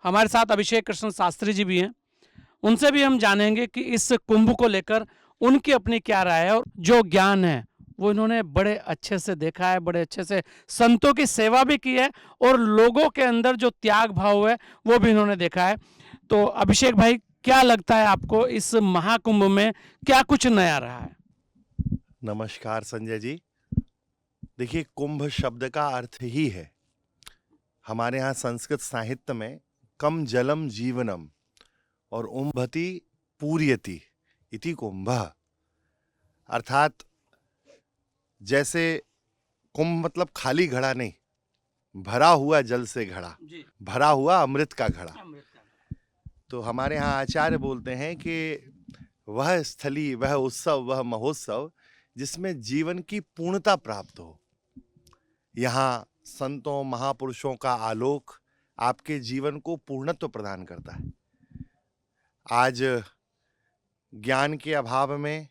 हमारे साथ अभिषेक कृष्ण शास्त्री जी भी हैं, उनसे भी हम जानेंगे कि इस कुंभ को लेकर उनकी अपनी क्या राय है और जो ज्ञान है वो इन्होंने बड़े अच्छे से देखा है, बड़े अच्छे से संतों की सेवा भी की है और लोगों के अंदर जो त्याग भाव है वो भी इन्होंने देखा है। तो अभिषेक भाई, क्या लगता है आपको इस महाकुंभ में क्या कुछ नया रहा है? नमस्कार संजय जी। देखिए, कुंभ शब्द का अर्थ ही है, हमारे यहाँ संस्कृत साहित्य में कम जलम जीवनम और उम्भति पूर्यति इति कुंभः, अर्थात जैसे कुंभ मतलब खाली घड़ा नहीं, भरा हुआ जल से घड़ा, भरा हुआ अमृत का घड़ा। तो हमारे यहाँ आचार्य बोलते हैं कि वह स्थली, वह उत्सव, वह महोत्सव जिसमें जीवन की पूर्णता प्राप्त हो। यहाँ संतों महापुरुषों का आलोक आपके जीवन को पूर्णत्व प्रदान करता है। आज ज्ञान के अभाव में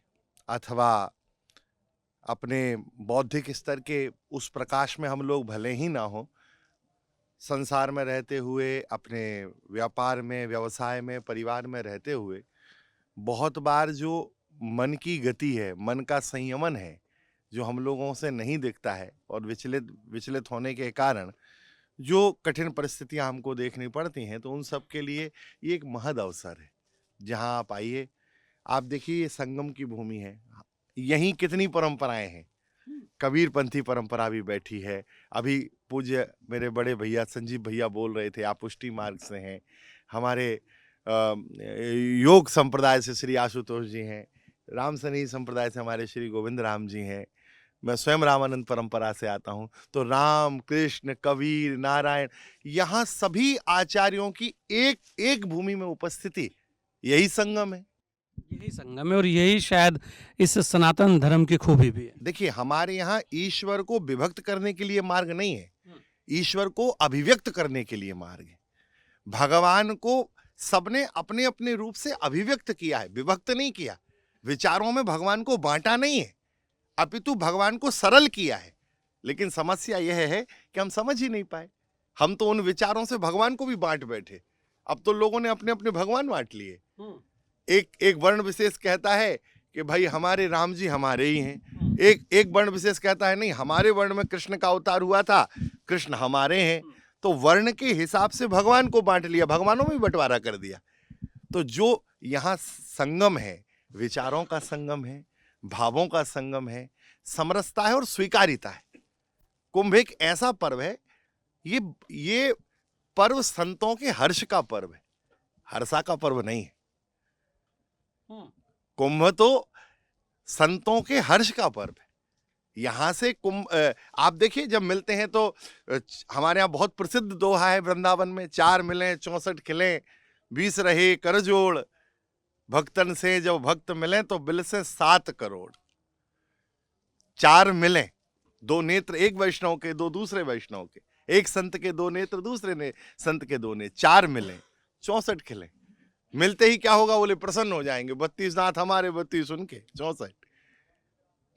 अथवा अपने बौद्धिक स्तर के उस प्रकाश में हम लोग भले ही ना हो, संसार में रहते हुए, अपने व्यापार में, व्यवसाय में, परिवार में रहते हुए बहुत बार जो मन की गति है, मन का संयमन है, जो हम लोगों से नहीं दिखता है और विचलित होने के कारण जो कठिन परिस्थितियां हमको देखनी पड़ती हैं, तो उन सब के लिए ये एक महद अवसर है। जहां आप आइए, आप देखिए, ये संगम की भूमि है, यहीं कितनी परंपराएं हैं। कबीरपंथी परंपरा भी बैठी है। अभी पूज्य मेरे बड़े भैया संजीव भैया बोल रहे थे, आप पुष्टि मार्ग से हैं। हमारे योग संप्रदाय से श्री आशुतोष जी हैं, राम सनी संप्रदाय से हमारे श्री गोविंद राम जी हैं। मैं स्वयं रामानंद परंपरा से आता हूं। तो राम, कृष्ण, कबीर, नारायण, यहाँ सभी आचार्यों की एक एक भूमि में उपस्थिति, यही संगम है। यही संगम है और यही शायद इस सनातन धर्म की खूबी भी है। देखिए, हमारे यहाँ ईश्वर को विभक्त करने के लिए मार्ग नहीं है, ईश्वर को अभिव्यक्त करने के लिए मार्ग है। भगवान को सबने अपने अपने रूप से अभिव्यक्त किया है, विभक्त नहीं किया। विचारों में भगवान को बांटा नहीं है, अपितु भगवान को सरल किया है। लेकिन समस्या यह है कि हम समझ ही नहीं पाए। हम तो उन विचारों से भगवान को भी बांट बैठे। अब तो लोगों ने अपने अपने भगवान बांट लिए। एक वर्ण विशेष कहता है कि भाई हमारे राम जी हमारे ही हैं। एक वर्ण विशेष कहता है नहीं, हमारे वर्ण में कृष्ण का अवतार हुआ था, कृष्ण हमारे हैं। तो वर्ण के हिसाब से भगवान को बांट लिया, भगवानों में बंटवारा कर दिया। तो जो यहाँ संगम है, विचारों का संगम है, भावों का संगम है, समरसता है और स्वीकारिता है। कुंभ एक ऐसा पर्व है, ये पर्व संतों के हर्ष का पर्व है, हर्षा का पर्व नहीं है। कुंभ तो संतों के हर्ष का पर्व है। यहां से कुंभ, आप देखिए, जब मिलते हैं तो हमारे यहाँ बहुत प्रसिद्ध दोहा है वृंदावन में, 4 मिले 64 खिले, 20 रहे कर जोड़, भक्तन से जब भक्त मिले तो बिल से 7 करोड़। 4 मिले, 2 नेत्र एक वैष्णव के, 2 दूसरे वैष्णव के, एक संत के 2 नेत्र, दूसरे ने संत के 2 नेत्र, 4 मिले 64 खिले। मिलते ही क्या होगा, बोले प्रसन्न हो जाएंगे, 32 नाथ हमारे 32 उनके 64।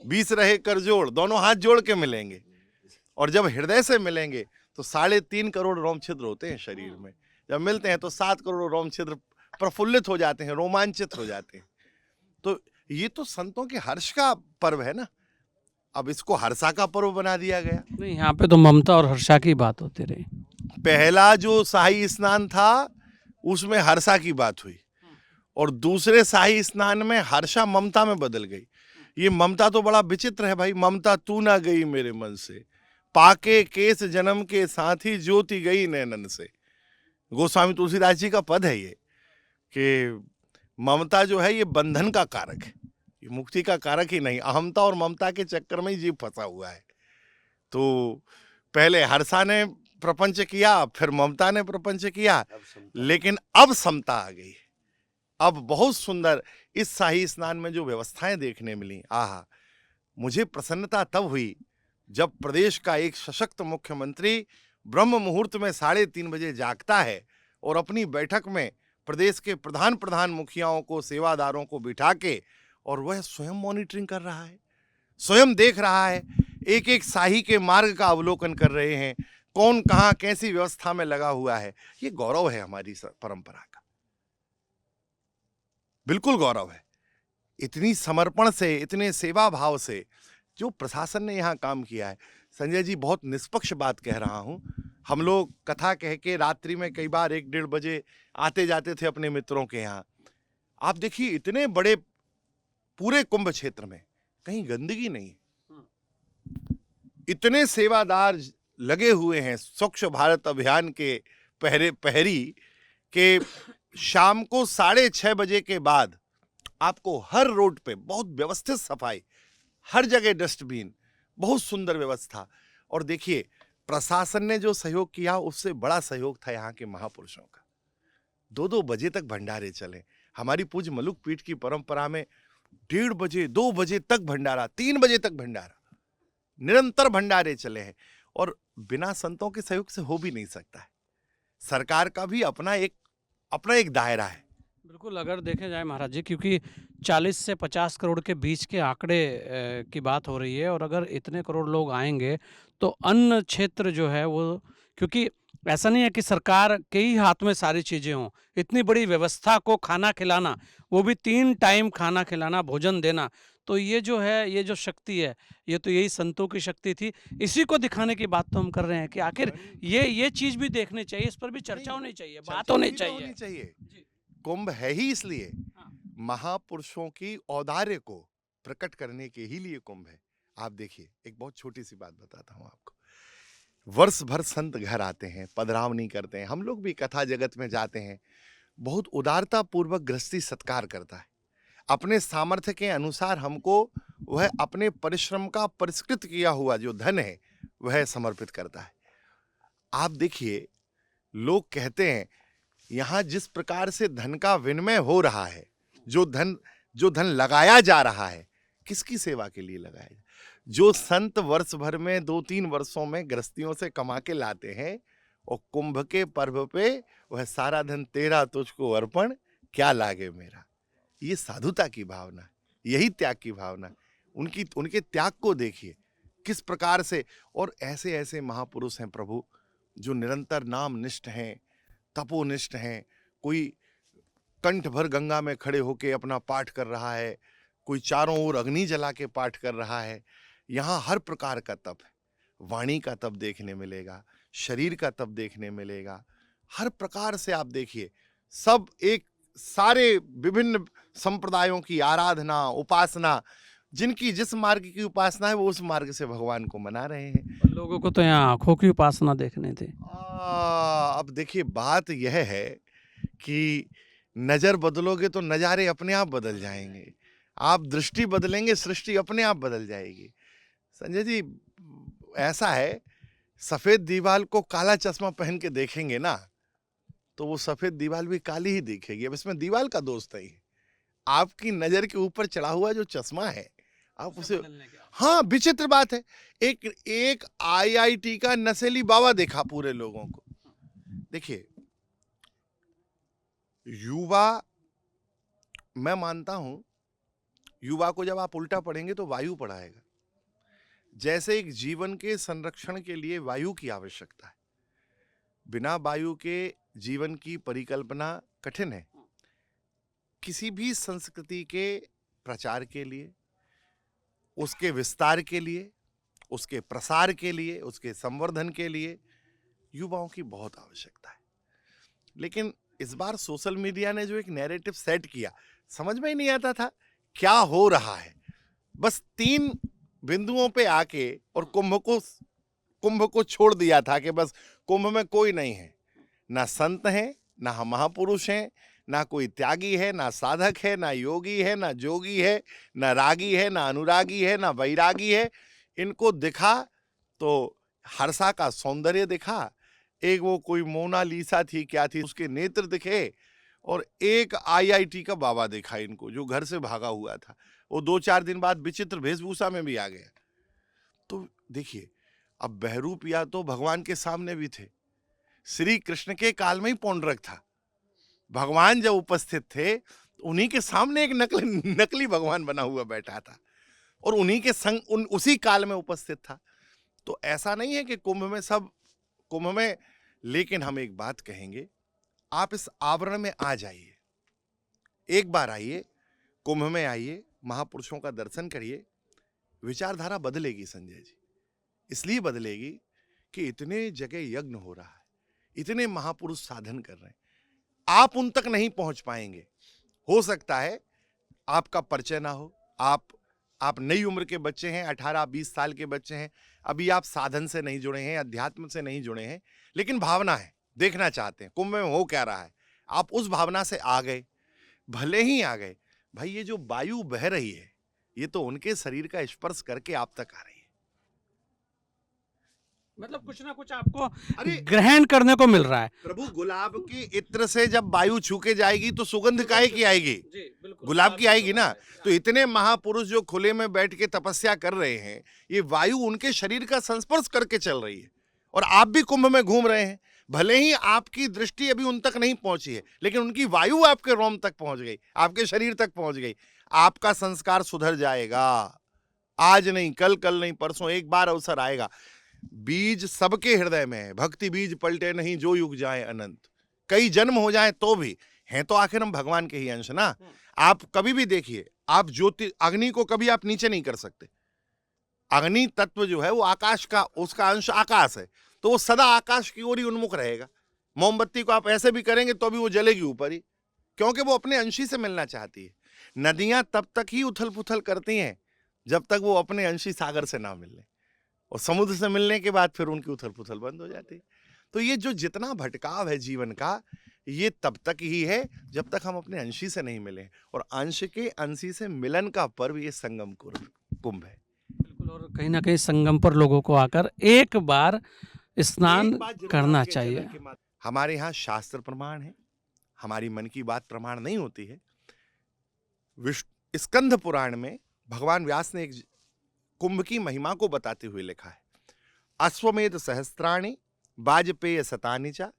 20 रहे कर जोड़, दोनों हाथ जोड़ के मिलेंगे। और जब हृदय से मिलेंगे तो 3.5 करोड़ रोम छिद्र होते हैं शरीर में। जब मिलते हैं तो 7 करोड़ रोम छिद्र प्रफुल्लित हो जाते हैं, रोमांचित हो जाते हैं। तो ये तो संतों के हर्ष का पर्व है ना। अब इसको हर्षा का पर्व बना दिया गया। नहीं, यहाँ पे तो ममता और हर्षा की बात होती रही। पहला जो शाही स्नान था उसमें हर्षा की बात हुई, और दूसरे शाही स्नान में हर्षा ममता में बदल गई। ये ममता तो बड़ा विचित्र है भाई। ममता तू ना गई मेरे मन से, पाके केस जन्म के साथी ज्योति गई नैनन से। गोस्वामी तुलसीदास जी का पद है ये, कि ममता जो है ये बंधन का कारक है, ये मुक्ति का कारक ही नहीं। अहमता और ममता के चक्कर में ही जीव फंसा हुआ है। तो पहले हर्षा ने प्रपंच किया, फिर ममता ने प्रपंच किया, लेकिन अब समता आ गई। अब बहुत सुंदर इस शाही स्नान में जो व्यवस्थाएं देखने मिली, आहा, मुझे प्रसन्नता तब हुई जब प्रदेश का एक सशक्त मुख्यमंत्री ब्रह्म मुहूर्त में 3:30 बजे जागता है और अपनी बैठक में प्रदेश के प्रधान मुखियाओं को, सेवादारों को बिठा के, और वह स्वयं मॉनिटरिंग कर रहा है, स्वयं देख रहा है, एक एक शाही के मार्ग का अवलोकन कर रहे हैं। कौन कहाँ कैसी व्यवस्था में लगा हुआ है। ये गौरव है हमारी परंपरा का, बिल्कुल गौरव है। इतनी समर्पण से, इतने सेवा भाव से जो प्रशासन ने यहाँ काम किया है। संजय जी, बहुत निष्पक्ष बात कह रहा हूँ। हम लोग कथा कह के रात्रि में कई बार 1-1:30 बजे आते जाते थे अपने मित्रों के यहाँ। आप देखिए, इतने बड़े पूरे कुंभ क्षेत्र में कहीं गंदगी नहीं, इतने सेवादार लगे हुए हैं स्वच्छ भारत अभियान के प्रहरी के। शाम को 6:30 बजे के बाद आपको हर रोड पे बहुत व्यवस्थित सफाई, हर जगह डस्टबिन, बहुत सुंदर व्यवस्था। और देखिए, प्रशासन ने जो सहयोग किया उससे बड़ा सहयोग था यहाँ के महापुरुषों का। 2-2 बजे तक भंडारे चले। हमारी पूज्य मलुक पीठ की परंपरा में 1:30 बजे, 2 बजे तक भंडारा, 3 बजे तक भंडारा, निरंतर भंडारे चले हैं। और बिना संतों के सहयोग से हो भी नहीं सकता है। सरकार का भी अपना एक दायरा है। बिल्कुल, अगर देखे जाए महाराज जी, क्योंकि 40 से 50 करोड़ के बीच के आंकड़े की बात हो रही है, और अगर इतने करोड़ लोग आएंगे तो अन्न क्षेत्र जो है वो, क्योंकि ऐसा नहीं है कि सरकार के ही हाथ में सारी चीज़ें हों। इतनी बड़ी व्यवस्था को खाना खिलाना, वो भी 3 टाइम खाना खिलाना, भोजन देना, तो ये जो है, ये जो शक्ति है, ये तो यही संतों की शक्ति थी। इसी को दिखाने की बात तो हम कर रहे हैं कि आखिर ये चीज़ भी देखनी चाहिए, इस पर भी चर्चा होनी चाहिए, बात होनी चाहिए। जी। कुंभ है ही इसलिए, हाँ। महापुरुषों की औदार्य को प्रकट करने के ही लिए कुंभ है। आप देखिए, एक बहुत छोटी सी बात बताता हूं आपको। वर्ष भर संत घर आते हैं, पधरावनी करते हैं, हम लोग भी कथा जगत में जाते हैं। बहुत उदारता पूर्वक गृहस्थी सत्कार करता है। अपने सामर्थ्य के अनुसार हमको वह अपने परिश्रम का परिष्कृत किया हुआ जो धन है वह समर्पित करता है। आप देखिए, लोग कहते हैं यहां जिस प्रकार से धन का विनिमय हो रहा है, जो धन लगाया जा रहा है, किसकी सेवा के लिए लगाया जाए? जो संत वर्ष भर में 2-3 वर्षों में गृहस्थियों से कमा के लाते हैं, और कुंभ के पर्व पे वह सारा धन तेरा तुझको अर्पण, क्या लागे मेरा। ये साधुता की भावना, यही त्याग की भावना। उनके त्याग को देखिए किस प्रकार से। और ऐसे ऐसे महापुरुष हैं प्रभु, जो निरंतर नाम निष्ठ हैं, तपोनिष्ठ हैं। कोई कंठ भर गंगा में खड़े होके अपना पाठ कर रहा है, कोई चारों ओर अग्नि जला के पाठ कर रहा है। यहाँ हर प्रकार का तप है। वाणी का तप देखने मिलेगा, शरीर का तप देखने मिलेगा, हर प्रकार से आप देखिए। सब एक सारे विभिन्न संप्रदायों की आराधना, उपासना, जिनकी जिस मार्ग की उपासना है वो उस मार्ग से भगवान को मना रहे हैं। लोगों को तो यहाँ आंखों की उपासना देखनी थी। अब देखिए, बात यह है कि नजर बदलोगे तो नजारे अपने आप बदल जाएंगे। आप दृष्टि बदलेंगे, सृष्टि अपने आप बदल जाएगी। संजय जी, ऐसा है, सफेद दीवार को काला चश्मा पहन के देखेंगे ना, तो वो सफेद दीवार भी काली ही दिखेगी। अब इसमें दीवार का दोष नहीं है, आपकी नजर के ऊपर चढ़ा हुआ जो चश्मा है, आप उसे। हाँ, विचित्र बात है। एक IIT का नशेली बाबा देखा पूरे लोगों को। देखिए, युवा, मैं मानता हूं, युवा को जब आप उल्टा पढ़ेंगे तो वायु पढ़ाएगा। जैसे एक जीवन के संरक्षण के लिए वायु की आवश्यकता है, बिना वायु के जीवन की परिकल्पना कठिन है। किसी भी संस्कृति के प्रचार के लिए, उसके विस्तार के लिए, उसके प्रसार के लिए, उसके संवर्धन के लिए युवाओं की बहुत आवश्यकता है। लेकिन इस बार सोशल मीडिया ने जो एक नैरेटिव सेट किया, समझ में ही नहीं आता था क्या हो रहा है। बस 3 बिंदुओं पे आके और कुंभ को छोड़ दिया था कि बस कुंभ में कोई नहीं है, ना संत हैं, ना महापुरुष हैं, ना कोई त्यागी है, ना साधक है, ना योगी है, ना जोगी है, ना रागी है, ना अनुरागी है, ना वैरागी है। इनको दिखा तो हर्षा का सौंदर्य दिखा, एक वो कोई मोनालिसा थी, क्या थी, उसके नेत्र दिखे, और एक IIT का बाबा दिखा इनको, जो घर से भागा हुआ था। वो 2-4 दिन बाद विचित्र वेशभूषा में भी आ गया। तो देखिए, अब बहरूपिया तो भगवान के सामने भी थे। श्री कृष्ण के काल में ही पौंड्रक था। भगवान जब उपस्थित थे, उन्हीं के सामने एक नकली भगवान बना हुआ बैठा था, और उन्हीं के संग उसी काल में उपस्थित था। तो ऐसा नहीं है कि कुंभ में सब कुंभ में। लेकिन हम एक बात कहेंगे, आप इस आवरण में आ जाइए, एक बार आइए, कुंभ में आइए, महापुरुषों का दर्शन करिए, विचारधारा बदलेगी संजय जी। इसलिए बदलेगी कि इतने जगह यज्ञ हो रहा है, इतने महापुरुष साधन कर रहे हैं, आप उन तक नहीं पहुंच पाएंगे। हो सकता है आपका परिचय ना हो, आप नई उम्र के बच्चे हैं, 18-20 साल के बच्चे हैं, अभी आप साधन से नहीं जुड़े हैं, अध्यात्म से नहीं जुड़े हैं, लेकिन भावना है, देखना चाहते हैं कुंभ में हो क्या रहा है। आप उस भावना से आ गए, भले ही आ गए, भाई ये जो वायु बह रही है ये तो उनके शरीर का स्पर्श करके आप तक आ रही है। मतलब कुछ ना कुछ आपको अरे ग्रहण करने को मिल रहा है। प्रभु, गुलाब के इत्र से जब वायु छू के जाएगी तो सुगंध काहे की आएगी? जी बिल्कुल, गुलाब की आएगी ना। तो इतने महापुरुष जो खुले में बैठ के तपस्या कर रहे हैं, ये वायु उनके शरीर का संस्पर्श करके चल रही है, और आप भी कुंभ में घूम रहे हैं। भले ही आपकी दृष्टि अभी उन तक नहीं पहुंची है, लेकिन उनकी वायु आपके रोम तक पहुंच गई, आपके शरीर तक पहुंच गई। आपका संस्कार सुधर जाएगा, आज नहीं कल, कल नहीं परसों, एक बार अवसर आएगा। बीज सबके हृदय में है, भक्ति बीज पलटे नहीं जो युग जाए अनंत। कई जन्म हो जाए तो भी हैं तो आखिर हम भगवान के ही अंश ना। आप कभी भी देखिए, आप ज्योति अग्नि को कभी आप नीचे नहीं कर सकते। अग्नि तत्व जो है वो आकाश का, उसका अंश आकाश है, तो वो सदा आकाश की ओर ही उन्मुख रहेगा। मोमबत्ती को आप ऐसे भी करेंगे तो भी वो जलेगी ऊपर ही, क्योंकि वो अपने अंशी से मिलना चाहती है। नदियां तब तक ही उथल पुथल करती हैं जब तक वो अपने अंशी सागर से ना मिले, और समुद्र से मिलने के बाद फिर उनकी उथल पुथल बंद हो जाती है। तो ये जो जितना भटकाव है जीवन का, ये तब तक ही है जब तक हम अपने अंशी से नहीं मिले, और अंश के अंशी से मिलन का पर्व ये संगम कुंभ है। बिल्कुल, और कहीं ना कहीं संगम पर लोगों को आकर एक बार स्नान एक बात जरूर करना आपके चाहिए। चरण के हमारे यहाँ शास्त्र प्रमाण है, हमारी मन की बात प्रमाण नहीं होती है। स्कंद पुराण में भगवान व्यास ने एक कुंभ की महिमा को बताते हुए लिखा है, अश्वमेध सहस्त्राणि वाजपेय शतानि च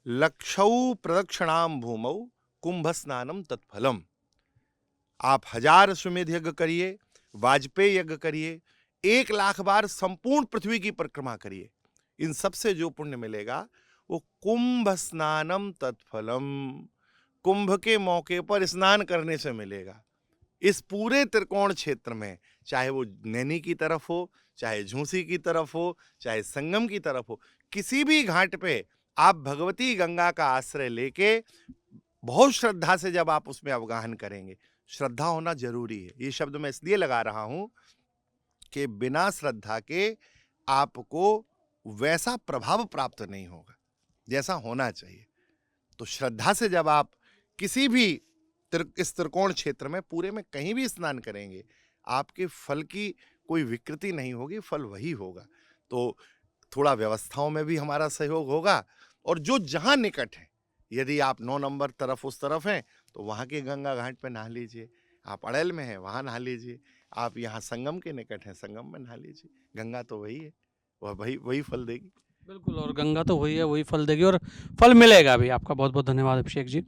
लक्षौ प्रदक्षिणाम भूमौ कुंभ स्नानम तत्फलम। आप 1000 अश्वमेध यज्ञ करिए, वाजपेय यज्ञ करिए, 1,00,000 बार संपूर्ण पृथ्वी की परिक्रमा करिए, इन सबसे जो पुण्य मिलेगा वो कुंभ स्नानम तत्फलम, कुंभ के मौके पर स्नान करने से मिलेगा। इस पूरे त्रिकोण क्षेत्र में, चाहे वो नैनी की तरफ हो, चाहे झूसी की तरफ हो, चाहे संगम की तरफ हो, किसी भी घाट पे आप भगवती गंगा का आश्रय लेके बहुत श्रद्धा से जब आप उसमें अवगाहन करेंगे, श्रद्धा होना जरूरी है। ये शब्द मैं इसलिए लगा रहा हूं कि बिना श्रद्धा के आपको वैसा प्रभाव प्राप्त नहीं होगा जैसा होना चाहिए। तो श्रद्धा से जब आप किसी भी इस त्रिकोण क्षेत्र में पूरे में कहीं भी स्नान करेंगे, आपके फल की कोई विकृति नहीं होगी, फल वही होगा। तो थोड़ा व्यवस्थाओं में भी हमारा सहयोग होगा, और जो जहां निकट है, यदि आप 9 नंबर तरफ उस तरफ हैं तो वहां के गंगा घाट पे नहा लीजिए, आप अड़ैल में हैं वहां नहा लीजिए, आप यहाँ संगम के निकट हैं संगम में नहा लीजिए, गंगा तो वही है, वह वही फल देगी। बिल्कुल, और गंगा तो वही है, वही फल देगी, और फल मिलेगा भी। आपका बहुत बहुत धन्यवाद अभिषेक जी।